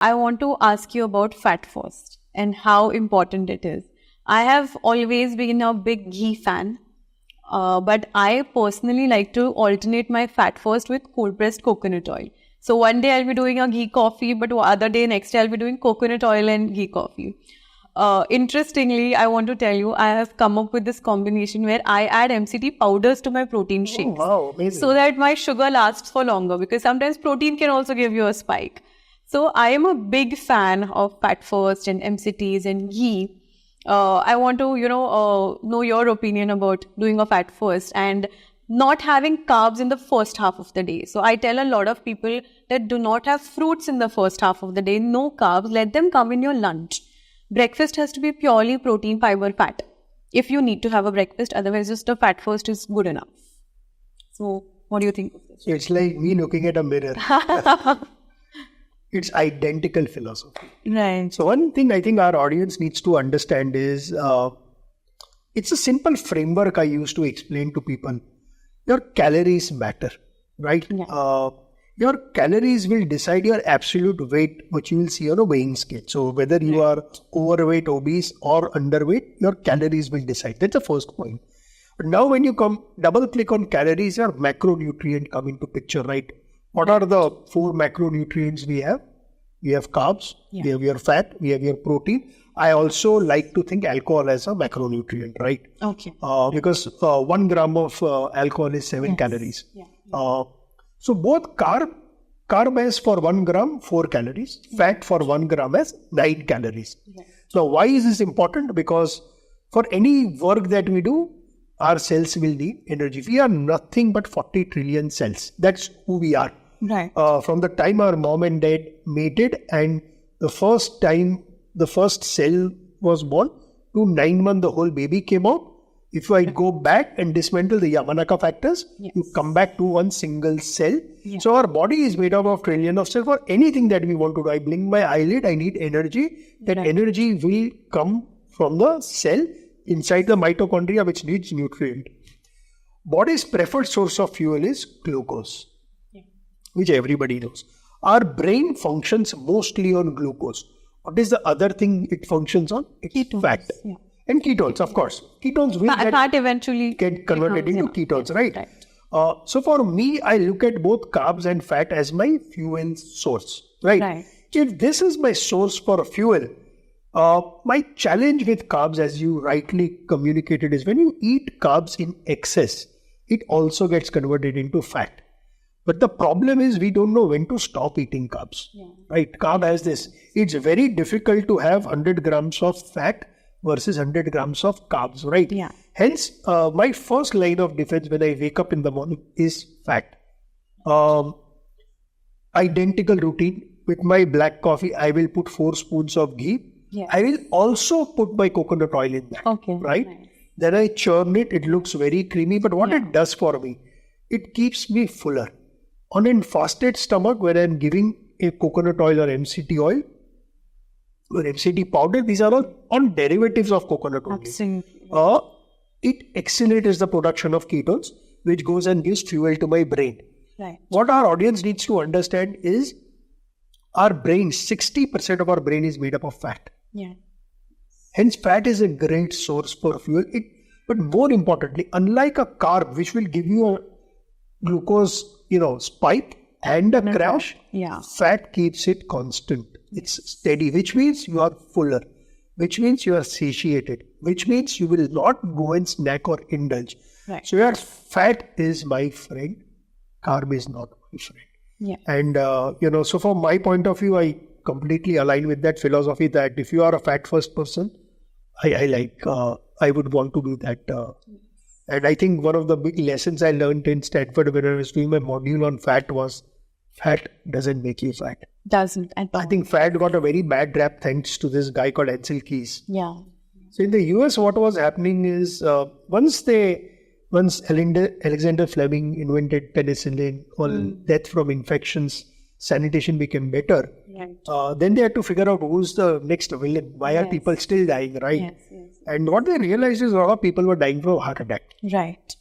I want to ask you about fat first and how important it is. I have always been a big ghee fan, but I personally like to alternate my fat first with cold pressed coconut oil. So one day I'll be doing a ghee coffee, but other day, next day I'll be doing coconut oil and ghee coffee. Interestingly, I want to tell you, I have come up with this combination where I add MCT powders to my protein shakes. Oh, wow, amazing. So that my sugar lasts for longer, because sometimes protein can also give you a spike. So I am a big fan of fat first and MCTs and ghee. I want to, know your opinion about doing a fat first and not having carbs in the first half of the day. So I tell a lot of people that do not have fruits in the first half of the day, no carbs, let them come in your lunch. Breakfast has to be purely protein, fiber, fat. If you need to have a breakfast, otherwise just a fat first is good enough. So what do you think of this? It's like me looking at a mirror. It's identical philosophy. Right. So one thing I think our audience needs to understand is, it's a simple framework I use to explain to people. Your calories matter, right? Yeah. Your calories will decide your absolute weight, which you will see on a weighing scale. So whether you are overweight, obese or underweight, your calories will decide. That's the first point. But now when you double click on calories, your macronutrient come into picture, right? What are the 4 macronutrients we have? We have carbs, we have your fat, we have your protein. I also like to think alcohol as a macronutrient, right? Okay. Because 1 gram of alcohol is 7 calories. Yeah. So both carb has for 1 gram 4 calories, fat for 1 gram has 9 calories. Yeah. So why is this important? Because for any work that we do, our cells will need energy. We are nothing but 40 trillion cells. That's who we are. Right. From the time our mom and dad mated and the first time the first cell was born to 9 months the whole baby came out. If I go back and dismantle the Yamanaka factors, you come back to one single cell. Yeah. So our body is made up of trillion of cells. For anything that we want to do, I blink my eyelid, I need energy. That energy will come from the cell inside the mitochondria, which needs nutrient. Body's preferred source of fuel is glucose, which everybody knows. Our brain functions mostly on glucose. What is the other thing it functions on? It's ketones, fat. Yeah. And ketones, of course. Ketones will fat eventually get converted into ketones, right? So for me, I look at both carbs and fat as my fuel source, right? If this is my source for fuel, my challenge with carbs, as you rightly communicated, is when you eat carbs in excess, it also gets converted into fat. But the problem is we don't know when to stop eating carbs, right? Carb has this. It's very difficult to have 100 grams of fat versus 100 grams of carbs, right? Yeah. Hence, my first line of defense when I wake up in the morning is fat. Identical routine. With my black coffee, I will put 4 spoons of ghee. Yeah. I will also put my coconut oil in that, right? Nice. Then I churn it. It looks very creamy. But what it does for me, it keeps me fuller. On a fasted stomach, when I'm giving a coconut oil or MCT oil, or MCT powder, these are all on derivatives of coconut oil. Absolutely. It accelerates the production of ketones, which goes and gives fuel to my brain. Right. What our audience needs to understand is our brain, 60% of our brain is made up of fat. Yeah. Hence, fat is a great source for fuel. But more importantly, unlike a carb, which will give you a glucose, spike and a crash, fat keeps it constant. It's steady, which means you are fuller, which means you are satiated, which means you will not go and snack or indulge. Right. So your fat is my friend, carb is not my friend. Yeah. And, so from my point of view, I completely align with that philosophy that if you are a fat first person, I would want to do that. And I think one of the big lessons I learned in Stanford when I was doing my module on fat was fat doesn't make you fat. Doesn't at all. I think fat got a very bad rap thanks to this guy called Ansel Keys. Yeah. So in the US, what was happening is once Alexander Fleming invented penicillin, all death from infections, sanitation became better. Right. Then they had to figure out who's the next villain. Why are people still dying, right? Yes. And what they realized is a lot of people were dying from heart attack. Right.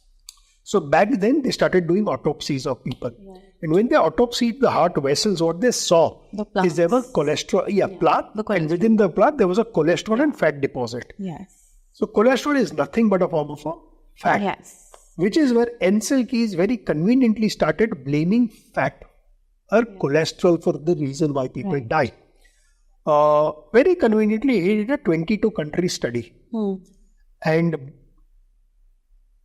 So back then they started doing autopsies of people. Right. And when they autopsied the heart vessels, what they saw is there was cholesterol, plaque, and within the plaque there was a cholesterol and fat deposit. Yes. So cholesterol is nothing but a form of a fat. Yes. Which is where Ansel Keys very conveniently started blaming fat or cholesterol for the reason why people die. Very conveniently, he did a 22-country study. And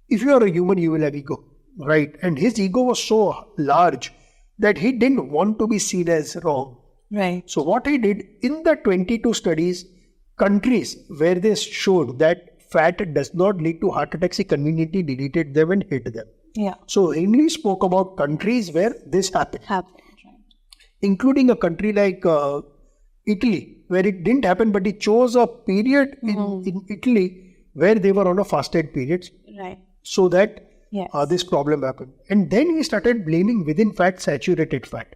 if you are a human, you will have ego, right? And his ego was so large that he didn't want to be seen as wrong. Right. So what he did in the 22 studies, countries where they showed that fat does not lead to heart attacks, he conveniently deleted them and hid them. Yeah. So Henley spoke about countries where this happened. Including a country like Italy, where it didn't happen, but he chose a period in Italy where they were on a fasted period. Right. So that this problem happened. And then he started blaming within fat, saturated fat.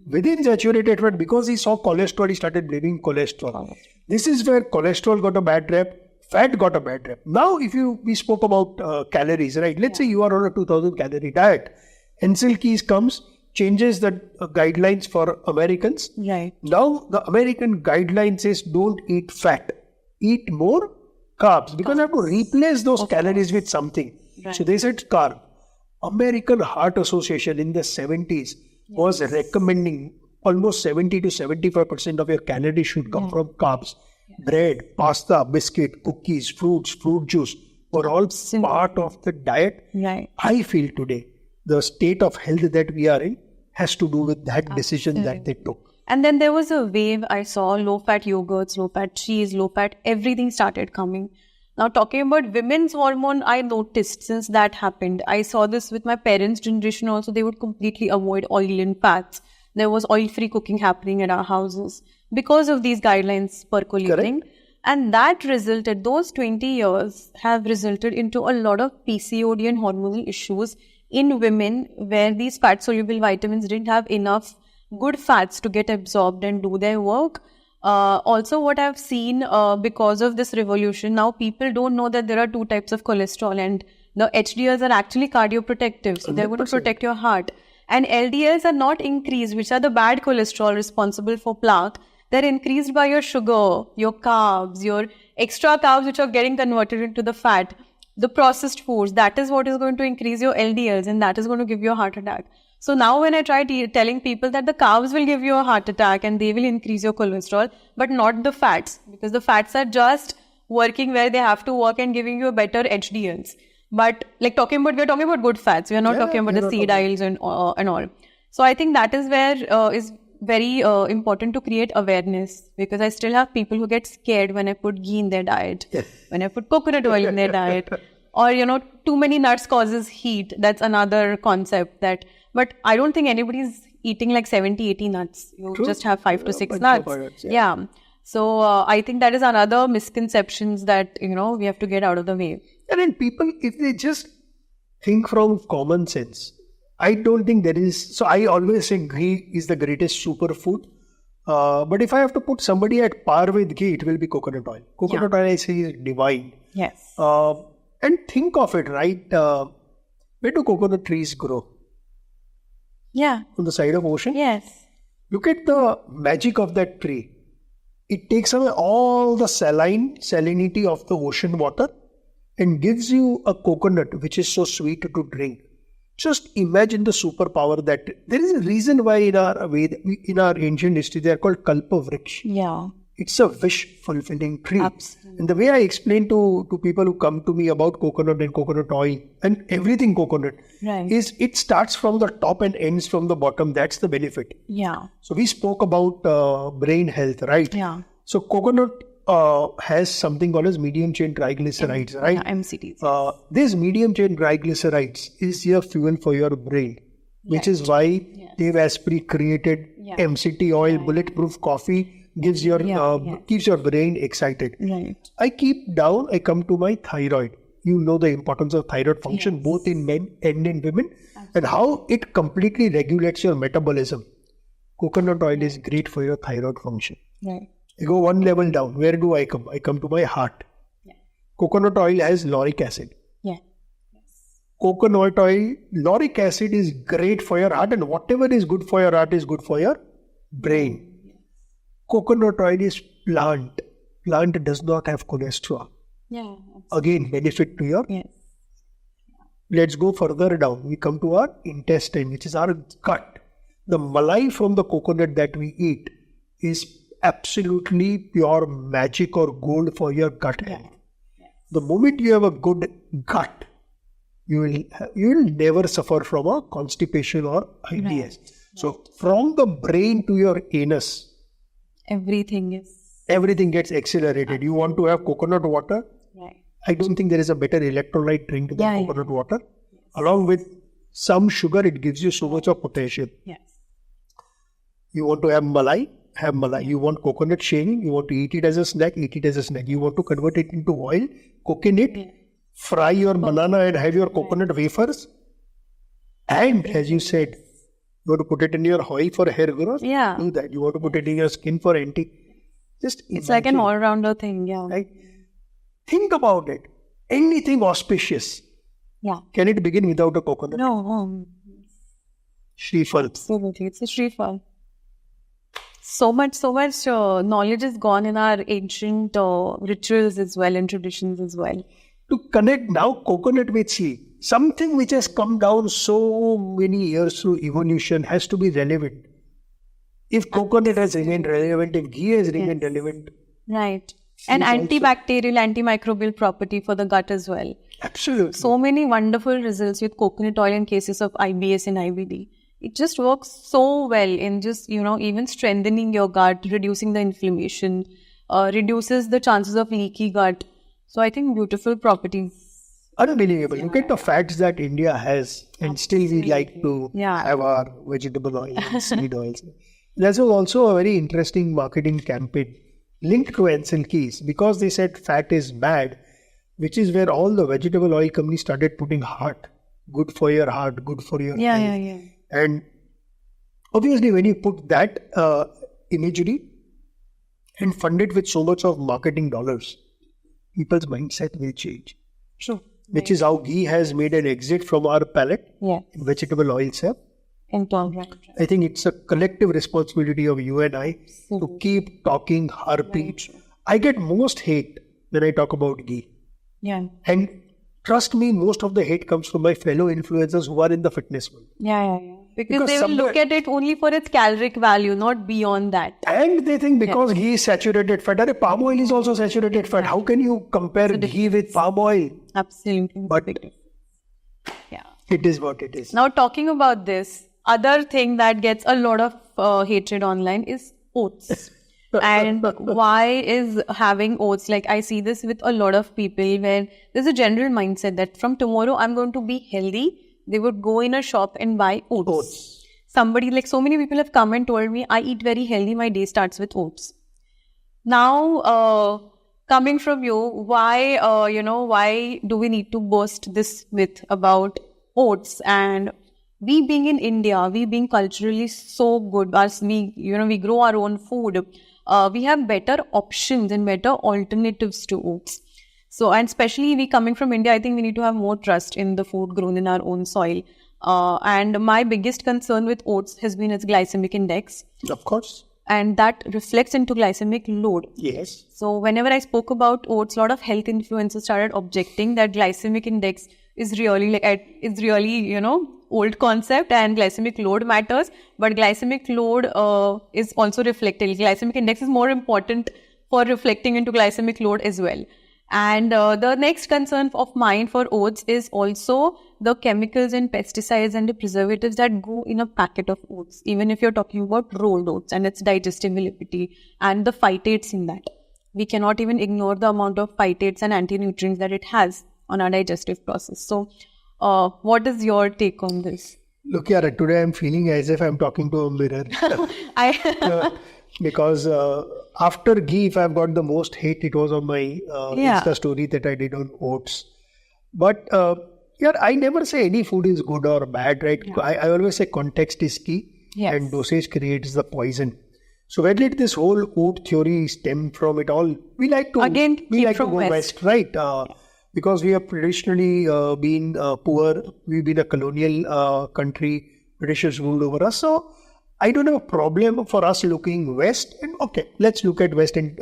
Within saturated fat, because he saw cholesterol, he started blaming cholesterol. This is where cholesterol got a bad rep, fat got a bad rep. Now, we spoke about calories, right? Let's say you are on a 2000 calorie diet. Ansel Keys comes, changes the guidelines for Americans. Right. Now, the American guideline says don't eat fat, eat more carbs, because I have to replace those calories with something. Right. So they said carb. American Heart Association in the 70s was recommending almost 70 to 75% of your calories should come from carbs. Bread, pasta, biscuit, cookies, fruits, fruit juice were all part of the diet. Right. I feel today the state of health that we are in has to do with that decision that they took. And then there was a wave I saw, low-fat yogurts, low-fat cheese, low-fat, everything started coming. Now talking about women's hormone, I noticed since that happened, I saw this with my parents' generation also, they would completely avoid oil and fats. There was oil-free cooking happening at our houses because of these guidelines percolating. Correct. And that resulted, those 20 years have resulted into a lot of PCOD and hormonal issues in women where these fat-soluble vitamins didn't have enough good fats to get absorbed and do their work. Also, what I've seen because of this revolution, now people don't know that there are two types of cholesterol, and the HDLs are actually cardioprotective. So they're going to protect your heart. And LDLs are not increased, which are the bad cholesterol responsible for plaque. They're increased by your sugar, your carbs, your extra carbs which are getting converted into the fat. The processed foods, that is what is going to increase your LDLs, and that is going to give you a heart attack. So now when I try telling people that the carbs will give you a heart attack and they will increase your cholesterol, but not the fats, because the fats are just working where they have to work and giving you a better HDLs. But we're talking about good fats. We are not talking about the seed oils and all. So I think that is where is very important to create awareness, because I still have people who get scared when I put ghee in their diet, when I put coconut oil in their diet, or too many nuts causes heat. That's another concept but I don't think anybody's eating like 70, 80 nuts. You just have 5 to 6 nuts. Yeah. So I think that is another misconceptions that, we have to get out of the way. And then people, if they just think from common sense, I don't think there is. So I always say ghee is the greatest superfood. But if I have to put somebody at par with ghee, it will be coconut oil. Coconut oil, I say, is divine. Yes. And think of it, right? Where do coconut trees grow? Yeah. On the side of ocean? Yes. Look at the magic of that tree. It takes away all the salinity of the ocean water and gives you a coconut which is so sweet to drink. Just imagine the superpower that there is a reason why in our ancient history they are called kalpavriksha. Yeah. It's a wish-fulfilling tree. Absolutely. And the way I explain to people who come to me about coconut and coconut oil and everything coconut is it starts from the top and ends from the bottom. That's the benefit. Yeah. So we spoke about brain health, right? Yeah. So coconut has something called as medium-chain triglycerides, right? Yeah, MCTs. This medium-chain triglycerides is your fuel for your brain, which is why Dave Asprey created MCT oil, bulletproof coffee. Gives your keeps your brain excited. Right. I come to my thyroid. You know the importance of thyroid function both in men and in women. Absolutely. And how it completely regulates your metabolism. Coconut oil is great for your thyroid function. Right. I go one level down. Where do I come to my heart. Coconut oil has lauric acid. Yeah. coconut oil, lauric acid is great for your heart, and whatever is good for your heart is good for your brain. Coconut oil is plant. Plant does not have cholesterol. Yeah. Again, benefit to your. Yes. Let's go further down. We come to our intestine, which is our gut. The malai from the coconut that we eat is absolutely pure magic or gold for your gut health. The moment you have a good gut, you will never suffer from a constipation or IBS. Right. So from the brain to your anus, Everything gets accelerated. You want to have coconut water? right. I don't think there is a better electrolyte drink than Yeah, coconut water. Along with some sugar, it gives you so much of potassium. Yes. You want to have malai? Have malai. You want coconut shaving? You want to eat it as a snack? Eat it as a snack. You want to convert it into oil? Cook in it? Fry your banana and have your coconut wafers? And as you said, you want to put it in your oil for hair growth? Yeah. Do that. You want to put it in your skin for anti... Just It's like an imagine, all-rounder thing. Yeah. right? Think about it. Anything auspicious, Yeah. can it begin without a coconut? No. Shreefal. Absolutely. It's a Shrifal. So much knowledge is gone in our ancient rituals as well and traditions as well. To connect now coconut with sea, something which has come down so many years through evolution has to be relevant. If coconut has remained relevant, if ghee has remained relevant, Right. And It's also- antibacterial, antimicrobial property for the gut as well. absolutely. So many wonderful results with coconut oil in cases of IBS and IBD. It just works so well in just, even strengthening your gut, reducing the inflammation, reduces the chances of leaky gut. So I think beautiful properties. Unbelievable. Look at the fats that India has, and still we like to Yeah. have our vegetable oil and seed oils. There's also a very interesting marketing campaign linked to NSLKs because they said fat is bad, which is where all the vegetable oil companies started putting heart. Good for your heart, good for your health. Yeah. And obviously, when you put that imagery and fund it with so much of marketing dollars, people's mindset will change. True. Which is how ghee has made an exit from our palate. Yeah. Vegetable oils have. Right. I think it's a collective responsibility of you and I to keep talking, harping. I get most hate when I talk about ghee. Yeah. And trust me, most of the hate comes from my fellow influencers who are in the fitness world. Yeah. Because Because they will look at it only for its caloric value, not beyond that. And they think because ghee is saturated fat, palm oil is also saturated fat. How can you compare ghee with palm oil? Absolutely. But Yeah. it is what it is. Now, talking about this, other thing that gets a lot of hatred online is oats. And why is having oats? Like, I see this with a lot of people where there's a general mindset that from tomorrow I'm going to be healthy. They would go in a shop and buy oats. Somebody, like so many people have come and told me, I eat very healthy. My day starts with oats. Now, coming from you, why do we need to burst this myth about oats? And we being in India, we being culturally so good, we grow our own food. We have better options and better alternatives to oats. So, and especially we coming from India, I think we need to have more trust in the food grown in our own soil. And my biggest concern with oats has been its glycemic index. Of course. And that reflects into glycemic load. Yes. So whenever I spoke about oats, a lot of health influencers started objecting that glycemic index is really old concept and glycemic load matters. But glycemic load is also reflected. Glycemic index is more important for reflecting into glycemic load as well. And the next concern of mine for oats is also the chemicals and pesticides and the preservatives that go in a packet of oats, even if you're talking about rolled oats and its digestibility and the phytates in that. We cannot even ignore the amount of phytates and anti-nutrients that it has on our digestive process. So, what is your take on this? Look, Yara, today I'm feeling as if I'm talking to a mirror. Because after ghee, if I've got the most hate, it was on my Insta story that I did on oats. But I never say any food is good or bad, right? Yeah. I always say context is key and dosage creates the poison. So where did this whole oat theory stem from it all? We like to go west, right? because we have traditionally been poor. We've been a colonial country. British has ruled over us. So I don't have a problem for us looking west. And okay, let's look at west. And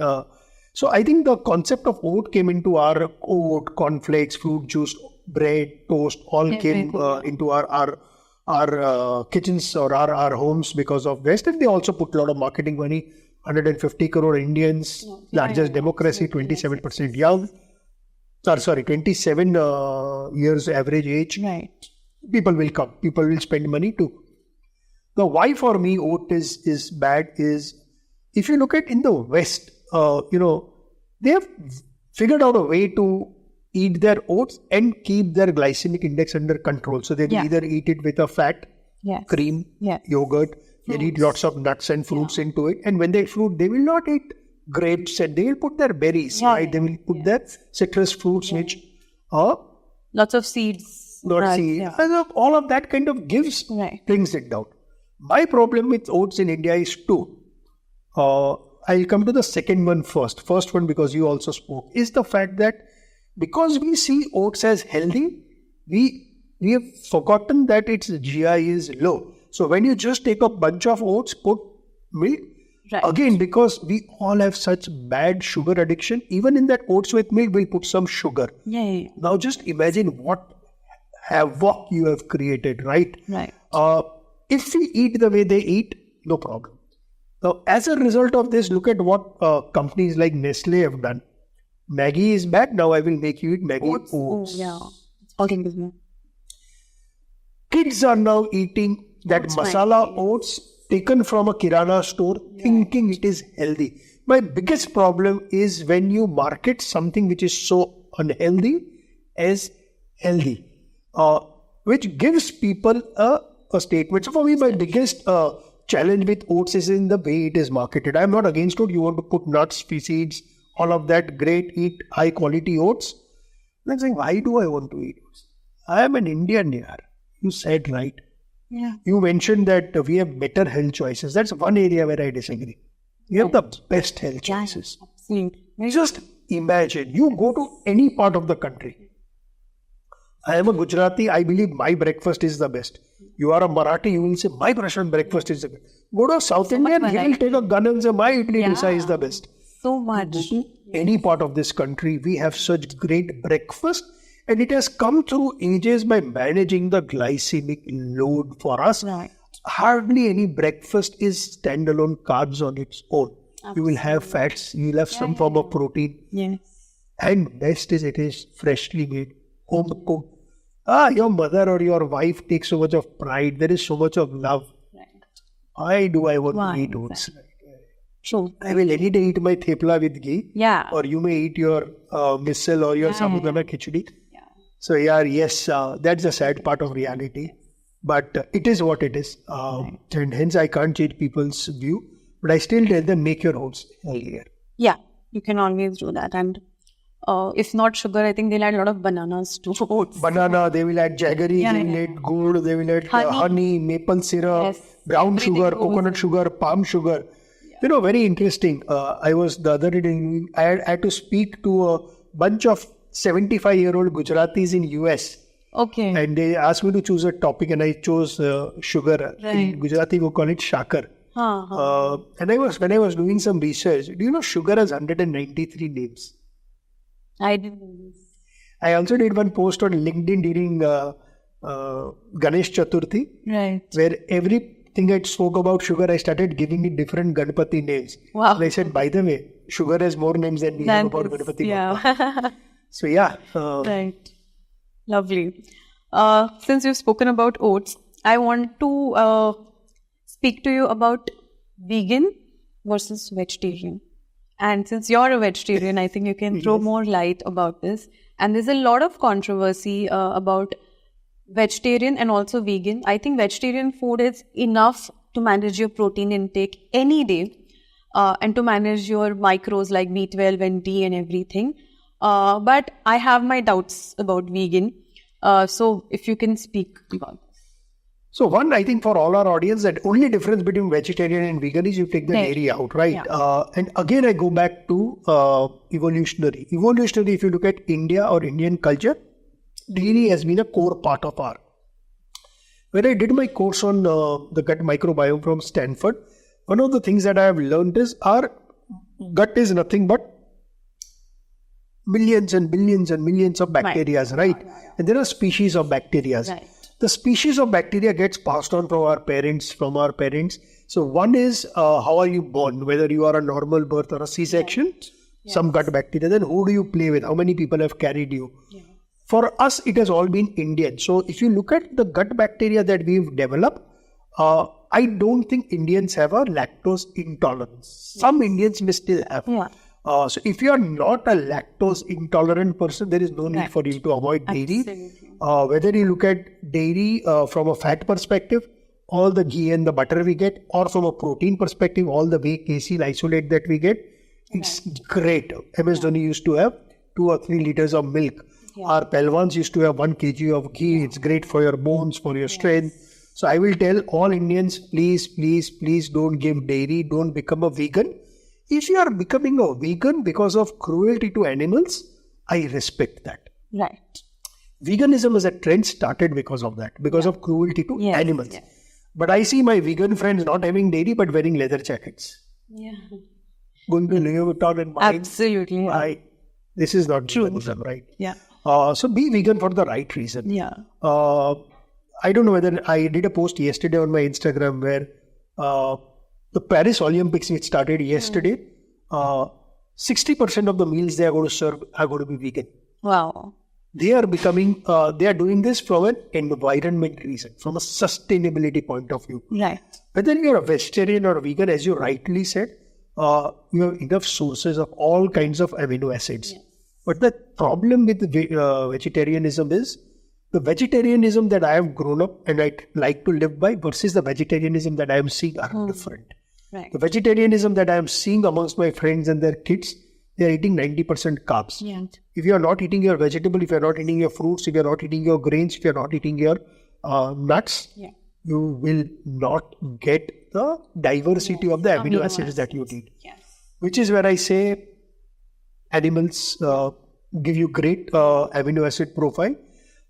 so I think the concept of oat came into our oat, cornflakes, fruit juice, bread, toast, all came into our kitchens or our homes because of West. And they also put a lot of marketing money. 150 crore Indians, largest democracy, 27% young. 27 years average age. Right. People will come. People will spend money too. Now, why for me oat is bad is, if you look at in the West, they have figured out a way to eat their oats and keep their glycemic index under control. So they will either eat it with a fat, cream, yogurt. They eat lots of nuts and fruits into it. And when they eat fruit, they will not eat grapes and they will put their berries, right? They will put their citrus fruits, which are lots of seeds. And all of that kind of brings it down. My problem with oats in India is two. I'll come to the second one first. First one, because you also spoke, is the fact that because we see oats as healthy, we have forgotten that its GI is low. So when you just take a bunch of oats, put milk, again, because we all have such bad sugar addiction, even in that oats with milk, we'll put some sugar. Now just imagine what havoc you have created, right? If we eat the way they eat, no problem. Now, as a result of this, look at what companies like Nestle have done. Maggi is bad, now I will make you eat Maggi oats. Kids are now eating that masala oats taken from a kirana store, thinking it is healthy. My biggest problem is when you market something which is so unhealthy as healthy, which gives people a statement. So for me, my biggest challenge with oats is in the way it is marketed. I'm not against it. You want to put nuts, seeds, all of that, great, eat high quality oats. And I'm saying, why do I want to eat oats? I am an Indian here. You said right. You mentioned that we have better health choices. That's one area where I disagree. We have the best health choices. Just imagine, you go to any part of the country. I am a Gujarati, I believe my breakfast is the best. You are a Marathi, you will say, my Prashant breakfast is the best. Go to South Indian, he will take a gun and say, my idli dosa is the best. So much. Any part of this country, we have such great breakfast. And it has come through ages by managing the glycemic load for us. Hardly any breakfast is standalone carbs on its own. You will have fats, you will have some form of protein. And best is it is freshly made, home cooked. Your mother or your wife takes so much of pride. There is so much of love. Why do I want to eat oats? I will any day eat my thepla with ghee. Or you may eat your missile or your sabudana khichdi. So yes, that's the sad part of reality. But it is what it is. And hence I can't change people's view. But I still tell them, make your oats healthier. Yeah, you can always do that. And if not sugar, I think they'll add a lot of bananas to oats. Banana, they will add jaggery, they will add gold, they will add honey, maple syrup, brown sugar, coconut sugar, palm sugar. Very interesting. I was the other day, I had to speak to a bunch of 75-year-old Gujaratis in US. And they asked me to choose a topic and I chose sugar. In Gujarati, we call it shakar. And when I was doing some research, do you know sugar has 193 names? I didn't know this. I also did one post on LinkedIn during Ganesh Chaturthi, where everything I spoke about sugar, I started giving it different Ganpati names. And I said, by the way, sugar has more names than we have about Ganpati. So lovely. Since you've spoken about oats, I want to speak to you about vegan versus vegetarian. And since you're a vegetarian, I think you can throw more light about this. And there's a lot of controversy about vegetarian and also vegan. I think vegetarian food is enough to manage your protein intake any day and to manage your micros like B12 and D and everything. But I have my doubts about vegan. So if you can speak about this. So one, I think for all our audience, that only difference between vegetarian and vegan is you take the dairy out, right? Yeah. And again, I go back to evolutionary. Evolutionary, if you look at India or Indian culture, dairy has been a core part of our. When I did my course on the gut microbiome from Stanford, one of the things that I have learned is our gut is nothing but millions and billions and millions of bacteria, right? And there are species of bacteria. Right. The species of bacteria gets passed on from our parents. So one is how are you born, whether you are a normal birth or a C-section, Right. some gut bacteria. Then who do you play with? How many people have carried you? Yeah. For us, it has all been Indian. So if you look at the gut bacteria that we've developed, I don't think Indians have a lactose intolerance. Some Indians may still have. Yeah. So if you are not a lactose intolerant person, there is no need Right. for you to avoid dairy. Absolutely. Whether you look at dairy from a fat perspective, all the ghee and the butter we get, or from a protein perspective, all the whey, casein, isolate that we get, it's great. MS Dhoni used to have 2 or 3 liters of milk. Yeah. Our Pelwans used to have 1 kg of ghee. It's great for your bones, for your strength. So I will tell all Indians, please don't give dairy. Don't become a vegan. If you are becoming a vegan because of cruelty to animals, I respect that. Right. Veganism as a trend started because of that, because of cruelty to Yes, animals. yes. But I see my vegan friends not having dairy but wearing leather jackets. Yeah. Going to Louis Vuitton and buying. Absolutely. This is not veganism, right? Yeah. So be vegan for the right reason. Yeah. I don't know whether I did a post yesterday on my Instagram where the Paris Olympics, which started yesterday, 60% of the meals they are going to serve are going to be vegan. Wow. They are doing this from an environment reason, from a sustainability point of view. Right. Whether you are a vegetarian or a vegan, as you rightly said, you have enough sources of all kinds of amino acids. Yes. But the problem with vegetarianism is the vegetarianism that I have grown up and I like to live by versus the vegetarianism that I am seeing are different. Right. The vegetarianism that I am seeing amongst my friends and their kids, they are eating 90% carbs. Yeah. If you are not eating your vegetable, if you are not eating your fruits, if you are not eating your grains, if you are not eating your nuts, you will not get the diversity of the amino acids that you need. Yes. Which is where I say animals give you great amino acid profile.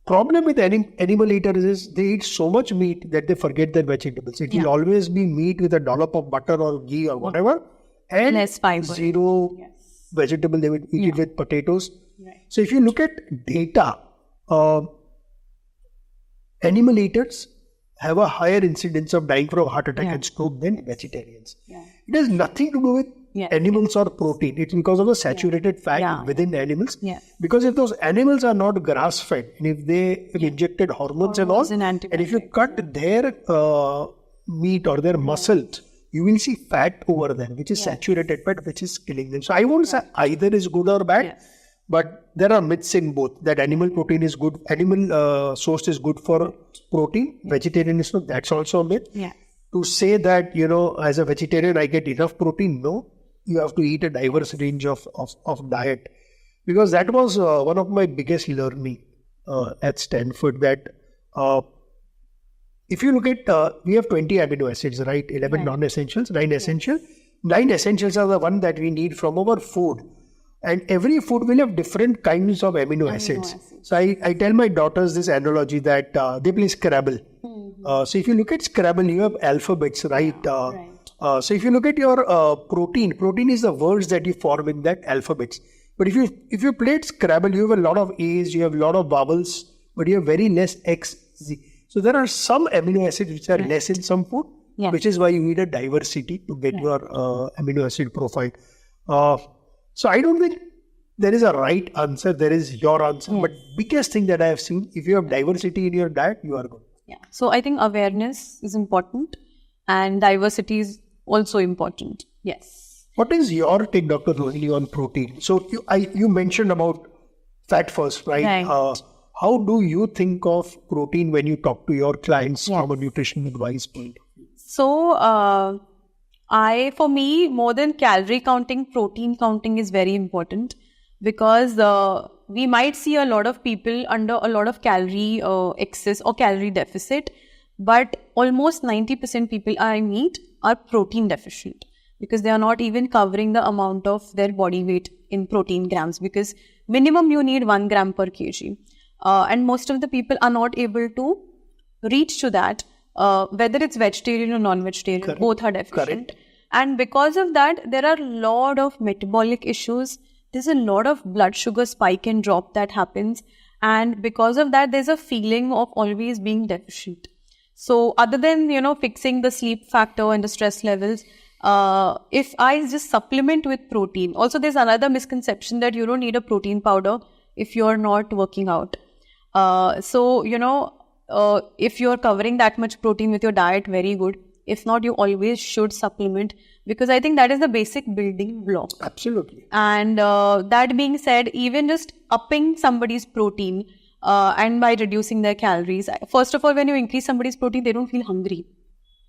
Problem with animal eaters is they eat so much meat that they forget their vegetables. It will always be meat with a dollop of butter or ghee or whatever, and less fiber. Zero vegetable. They would eat it with potatoes. Right. So if you look at data, animal eaters have a higher incidence of dying from heart attack and stroke than vegetarians. Yeah. It has nothing to do with animals or protein. It's because of the saturated fat within animals. Yeah. Because if those animals are not grass fed, and if they have injected hormones and all, and if you cut their meat or their muscles, you will see fat over there, which is saturated fat, which is killing them. So I won't say either is good or bad, but there are myths in both, that animal protein is good, animal source is good for protein, vegetarianism, that's also a myth. Yeah. To say that, as a vegetarian, I get enough protein, no. You have to eat a diverse range of diet. Because that was one of my biggest learning at Stanford, that if you look at, we have 20 amino acids, right? 11 non-essentials, 9 essential. 9 essentials are the one that we need from our food. And every food will have different kinds of amino acids. So I tell my daughters this analogy that they play Scrabble. So if you look at Scrabble, you have alphabets, right? So if you look at your protein is the words that you form in that alphabets. But if you played Scrabble, you have a lot of A's, you have a lot of vowels, but you have very less X, Z. So there are some amino acids which are less in some food, which is why you need a diversity to get your amino acid profile. So I don't think there is a right answer, there is your answer. But biggest thing that I have seen, if you have diversity in your diet, you are good. Yeah. So I think awareness is important and diversity is also important. Yes. What is your take, Dr. Rohini, on protein? So you mentioned about fat first, right? How do you think of protein when you talk to your clients from a nutrition advice point of view? So for me, more than calorie counting, protein counting is very important, because we might see a lot of people under a lot of calorie excess or calorie deficit, But almost 90% people I meet are protein deficient because they are not even covering the amount of their body weight in protein grams, because minimum you need 1 gram per kg. And most of the people are not able to reach to that, whether it's vegetarian or non-vegetarian. Correct. Both are deficient. Correct. And because of that, there are a lot of metabolic issues. There's a lot of blood sugar spike and drop that happens. And because of that, there's a feeling of always being deficient. So other than, fixing the sleep factor and the stress levels, if I just supplement with protein, also there's another misconception that you don't need a protein powder if you're not working out. If you're covering that much protein with your diet, very good. If not, you always should supplement, because I think that is the basic building block. Absolutely. And that being said, even just upping somebody's protein and by reducing their calories. First of all, when you increase somebody's protein, they don't feel hungry.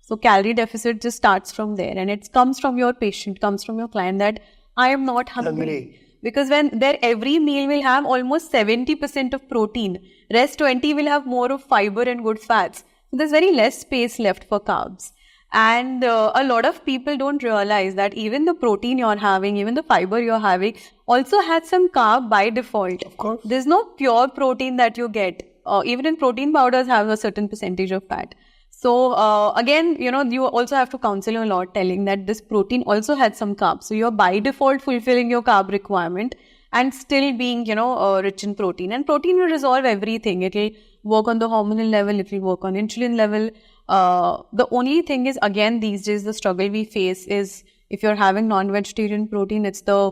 So calorie deficit just starts from there, and it comes from your patient, comes from your client that I am not hungry. Because when their every meal will have almost 70% of protein, rest 20 will have more of fiber and good fats. So there's very less space left for carbs. And a lot of people don't realize that even the protein you're having, even the fiber you're having also has some carb by default. Of course. There's no pure protein that you get. Even in protein powders have a certain percentage of fat. So again, you also have to counsel a lot, telling that this protein also has some carbs. So you're by default fulfilling your carb requirement and still being, rich in protein. And protein will resolve everything. It will work on the hormonal level. It will work on insulin level. The only thing is, again, these days the struggle we face is if you're having non-vegetarian protein, it's the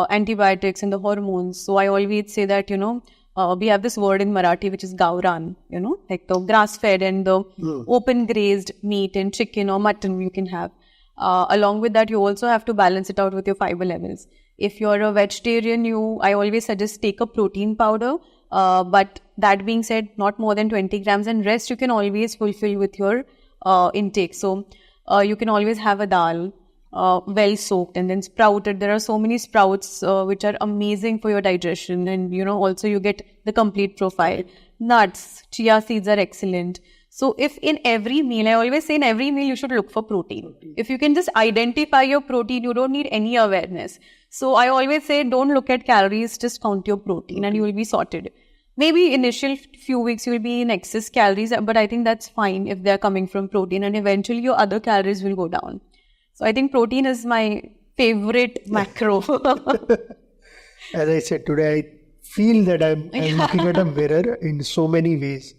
antibiotics and the hormones. So I always say that, we have this word in Marathi which is gauran, like the grass-fed and the open-grazed meat and chicken or mutton you can have. Along with that, you also have to balance it out with your fiber levels. If you're a vegetarian, I always suggest take a protein powder. But that being said, not more than 20 grams, and rest you can always fulfill with your intake. So you can always have a dal, well soaked and then sprouted. There are so many sprouts which are amazing for your digestion, and also you get the complete profile. Nuts, chia seeds are excellent. So if in every meal, I always say in every meal you should look for protein. If you can just identify your protein, you don't need any awareness. So I always say don't look at calories, just count your protein and you will be sorted. Maybe initial few weeks you will be in excess calories, but I think that's fine if they're coming from protein, and eventually your other calories will go down. So I think protein is my favorite macro. As I said today, I feel that I'm looking at a mirror in so many ways.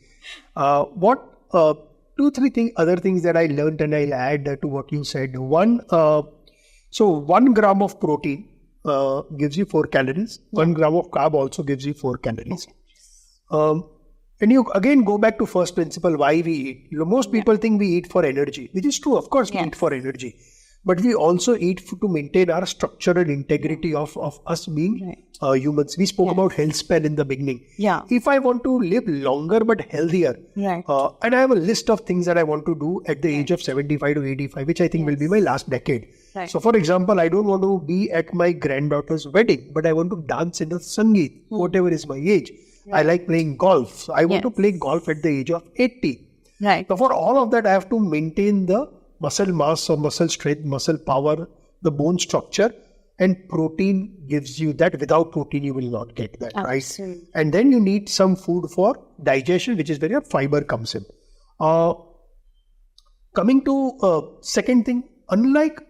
Two, three other things that I learned, and I'll add to what you said. One, so 1 gram of protein gives you 4 calories. 1 gram of carb also gives you 4 calories. And you again go back to first principle, why we eat. Most people think we eat for energy, which is true. Of course, we eat for energy. But we also eat to maintain our structural integrity of us being humans. We spoke about health span in the beginning. Yeah. If I want to live longer but healthier, and I have a list of things that I want to do at the age of 75 to 85, which I think will be my last decade. Right. So for example, I don't want to be at my granddaughter's wedding, but I want to dance in a Sangeet, whatever is my age. Right. I like playing golf. So I want to play golf at the age of 80. Right. So for all of that, I have to maintain the muscle mass or muscle strength, muscle power, the bone structure, and protein gives you that. Without protein, you will not get that, right? And then you need some food for digestion, which is where your fiber comes in. Coming to second thing, unlike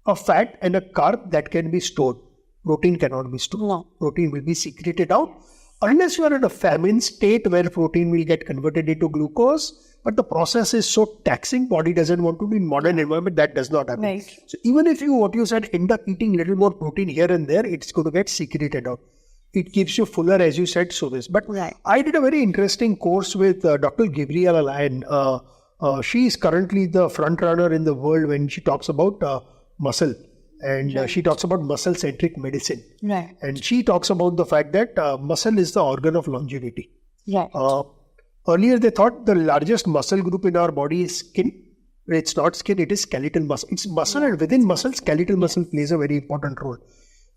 a fat and a carb that can be stored, protein cannot be stored. No. Protein will be secreted out unless you are in a famine state where protein will get converted into glucose. But the process is so taxing, body doesn't want to be in modern environment, that does not happen. Right. So even if you, what you said, end up eating little more protein here and there, it's going to get secreted out. It keeps you fuller, as you said, so this. But I did a very interesting course with Dr. Gabriela Lyon. She is currently the front runner in the world when she talks about muscle. And she talks about muscle-centric medicine. Right. And she talks about the fact that muscle is the organ of longevity. Right. Earlier, they thought the largest muscle group in our body is skin. It's not skin, it is skeletal muscle. It's muscle, and within muscle, skeletal muscle plays a very important role.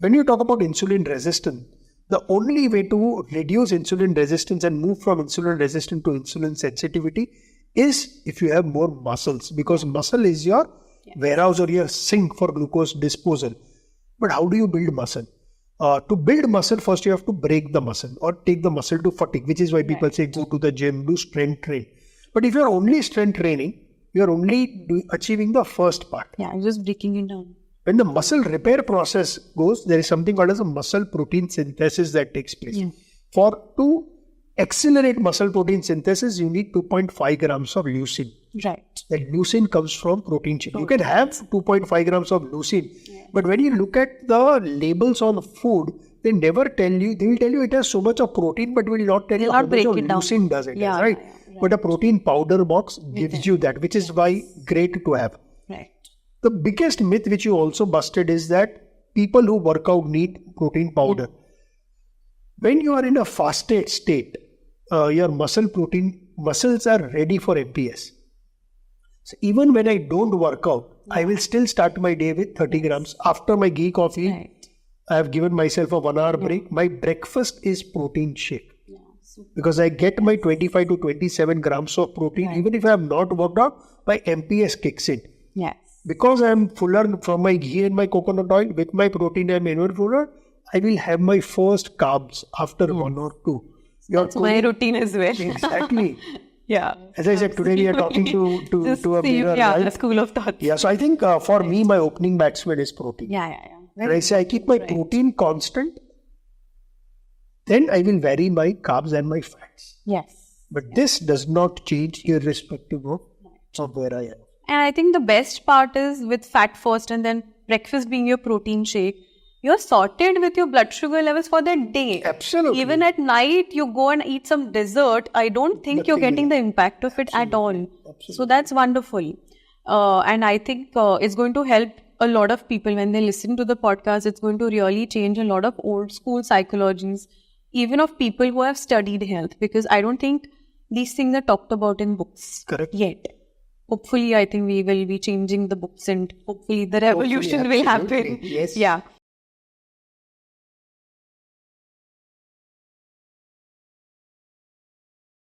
When you talk about insulin resistance, the only way to reduce insulin resistance and move from insulin resistance to insulin sensitivity is if you have more muscles, because muscle is your warehouse or your sink for glucose disposal. But how do you build muscle? To build muscle, first you have to break the muscle or take the muscle to fatigue, which is why people say go to the gym, do strength train. But if you're only strength training, you're only achieving the first part. Yeah, just breaking it down. When the muscle repair process goes, there is something called as a muscle protein synthesis that takes place. To accelerate muscle protein synthesis, you need 2.5 grams of leucine. Right. That leucine comes from protein chain. You can have 2.5 grams of leucine, but when you look at the labels on food, they never tell you, they will tell you it has so much of protein, but will not tell you how much of leucine does it. Right? But a protein powder box gives you that, which is why great to have. Right. The biggest myth which you also busted is that people who work out need protein powder. When you are in a fasted state, your muscles are ready for MPS. So even when I don't work out, I will still start my day with 30 grams. After my ghee coffee, I have given myself a 1 hour break. My breakfast is protein shake. Because I get my 25 to 27 grams of protein. Even if I have not worked out, my MPS kicks in. Yes. Because I am fuller from my ghee and my coconut oil, with my protein I am even fuller, I will have my first carbs after 1 or 2. That's my routine as well. Exactly. Yeah. As I said, today we are talking to a mirror, right? A school of thought. Yeah, so I think for me, my opening batsman is protein. When I say I keep my protein constant, then I will vary my carbs and my fats. Yes. But this does not change irrespective of where I am. And I think the best part is with fat first and then breakfast being your protein shake, you're sorted with your blood sugar levels for the day. Absolutely. Even at night, you go and eat some dessert. I don't think you're getting the impact of it at all. Absolutely. So that's wonderful. And I think it's going to help a lot of people when they listen to the podcast. It's going to really change a lot of old school psychologies, even of people who have studied health, because I don't think these things are talked about in books yet. Hopefully, I think we will be changing the books and hopefully the revolution will happen. Yes. Yeah.